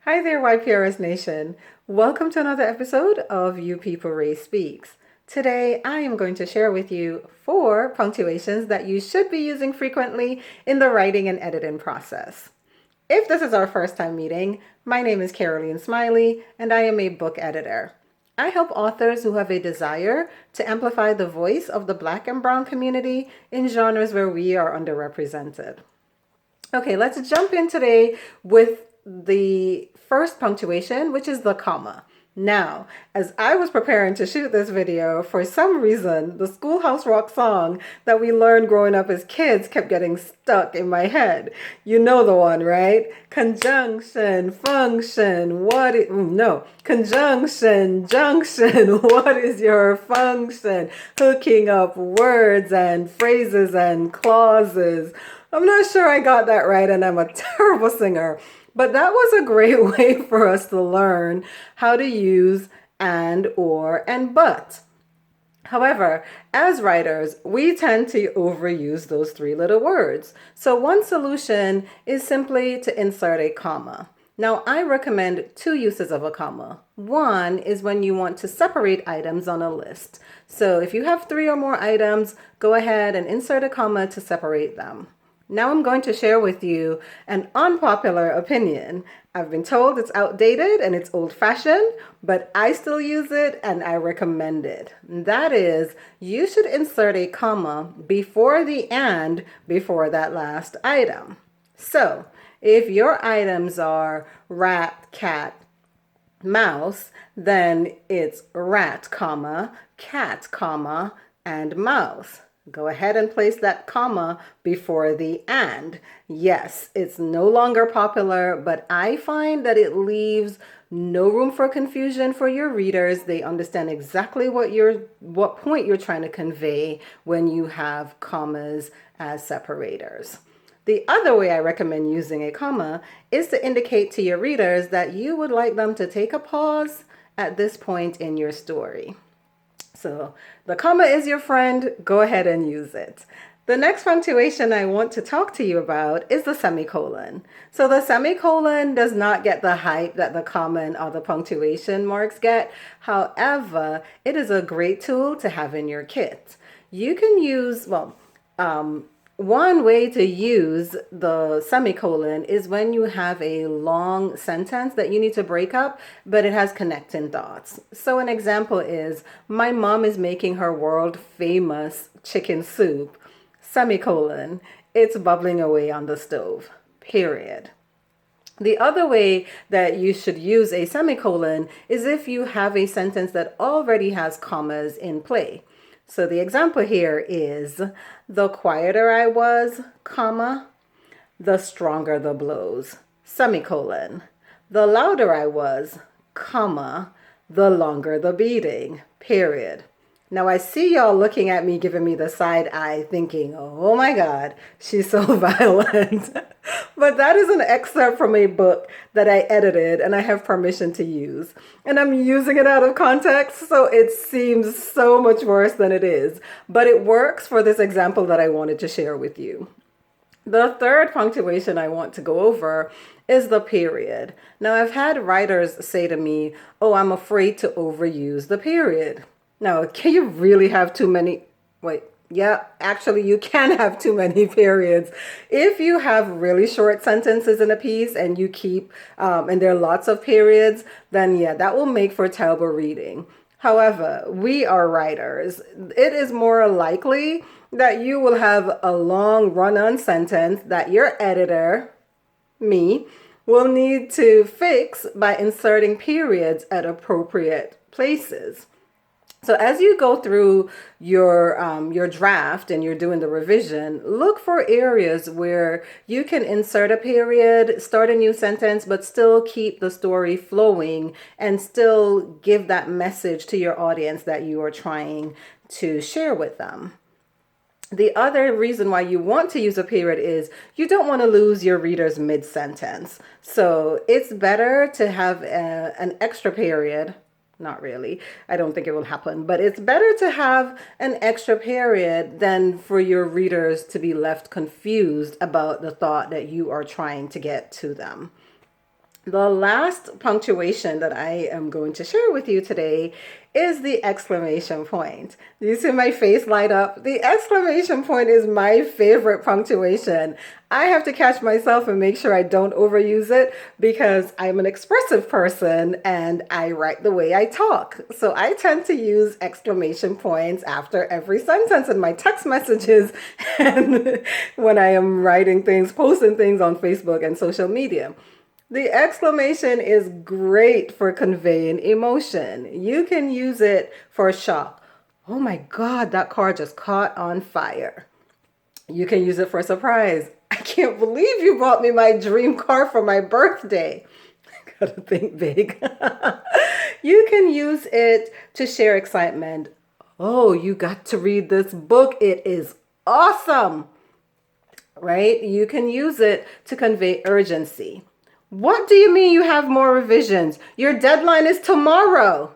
Hi there, YPRS Nation. Welcome to another episode of You People Ray Speaks. Today, I am going to share with you 4 punctuations that you should be using frequently in the writing and editing process. If this is our first time meeting, my name is Caroline Smiley, and I am a book editor. I help authors who have a desire to amplify the voice of the Black and Brown community in genres where we are underrepresented. Okay, let's jump in today with the first punctuation, which is the comma. Now, as I was preparing to shoot this video, for some reason, the Schoolhouse Rock song that we learned growing up as kids kept getting stuck in my head. You know the one, right? Conjunction, function, conjunction, junction, what is your function? Hooking up words and phrases and clauses. I'm not sure I got that right, and I'm a terrible singer. But that was a great way for us to learn how to use and, or, and but. However, as writers, we tend to overuse those 3 little words. So one solution is simply to insert a comma. Now, I recommend 2 uses of a comma. One is when you want to separate items on a list. So if you have 3 or more items, go ahead and insert a comma to separate them. Now I'm going to share with you an unpopular opinion. I've been told it's outdated and it's old-fashioned, but I still use it and I recommend it. And that is, you should insert a comma before the and before that last item. So if your items are rat, cat, mouse, then it's rat, comma, cat, comma, and mouse. Go ahead and place that comma before the and. Yes, it's no longer popular, but I find that it leaves no room for confusion for your readers. They understand exactly what point you're trying to convey when you have commas as separators. The other way I recommend using a comma is to indicate to your readers that you would like them to take a pause at this point in your story. So the comma is your friend. Go ahead and use it. The next punctuation I want to talk to you about is the semicolon. So the semicolon does not get the hype that the comma and other punctuation marks get. However, it is a great tool to have in your kit. You can use, one way to use the semicolon is when you have a long sentence that you need to break up, but it has connecting thoughts. So an example is, my mom is making her world famous chicken soup, semicolon, it's bubbling away on the stove, period. The other way that you should use a semicolon is if you have a sentence that already has commas in play. So the example here is, the quieter I was, comma, the stronger the blows, semicolon. The louder I was, comma, the longer the beating, period. Now I see y'all looking at me, giving me the side eye, thinking, oh my God, she's so violent. But that is an excerpt from a book that I edited and I have permission to use. And I'm using it out of context, so it seems so much worse than it is. But it works for this example that I wanted to share with you. The third punctuation I want to go over is the period. Now, I've had writers say to me, oh, I'm afraid to overuse the period. Now, can you really have too many? Yeah, actually, you can have too many periods. If you have really short sentences in a piece and you keep, and there are lots of periods, then yeah, that will make for terrible reading. However, we are writers. It is more likely that you will have a long run-on sentence that your editor, me, will need to fix by inserting periods at appropriate places. So as you go through your draft and you're doing the revision, look for areas where you can insert a period, start a new sentence, but still keep the story flowing and still give that message to your audience that you are trying to share with them. The other reason why you want to use a period is you don't want to lose your readers mid-sentence. So it's better to have an extra period. Not really. I don't think it will happen, but it's better to have an extra period than for your readers to be left confused about the thought that you are trying to get to them. The last punctuation that I am going to share with you today is the exclamation point. Do you see my face light up? The exclamation point is my favorite punctuation. I have to catch myself and make sure I don't overuse it because I'm an expressive person and I write the way I talk. So I tend to use exclamation points after every sentence in my text messages and when I am writing things, posting things on Facebook and social media. The exclamation is great for conveying emotion. You can use it for shock. Oh my God, that car just caught on fire. You can use it for surprise. I can't believe you bought me my dream car for my birthday. Gotta think big. You can use it to share excitement. Oh, you got to read this book. It is awesome. Right? You can use it to convey urgency. What do you mean you have more revisions? Your deadline is tomorrow.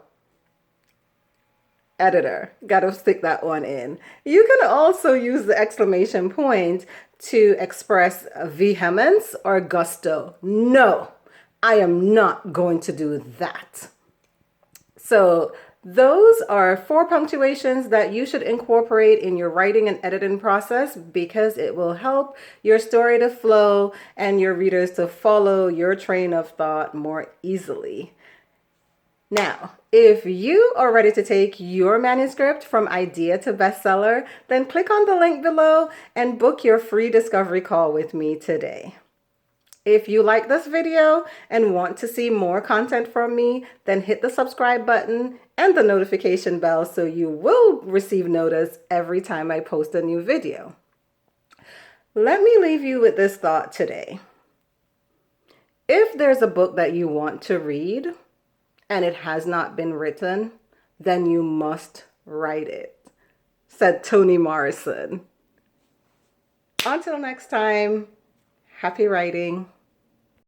Editor, gotta stick that one in. You can also use the exclamation point to express vehemence or gusto. No, I am not going to do that. So those are 4 punctuations that you should incorporate in your writing and editing process because it will help your story to flow and your readers to follow your train of thought more easily. Now, if you are ready to take your manuscript from idea to bestseller, then click on the link below and book your free discovery call with me today. If you like this video and want to see more content from me, then hit the subscribe button and the notification bell so you will receive notice every time I post a new video. Let me leave you with this thought today. If there's a book that you want to read and it has not been written, then you must write it, said Toni Morrison. Until next time, happy writing.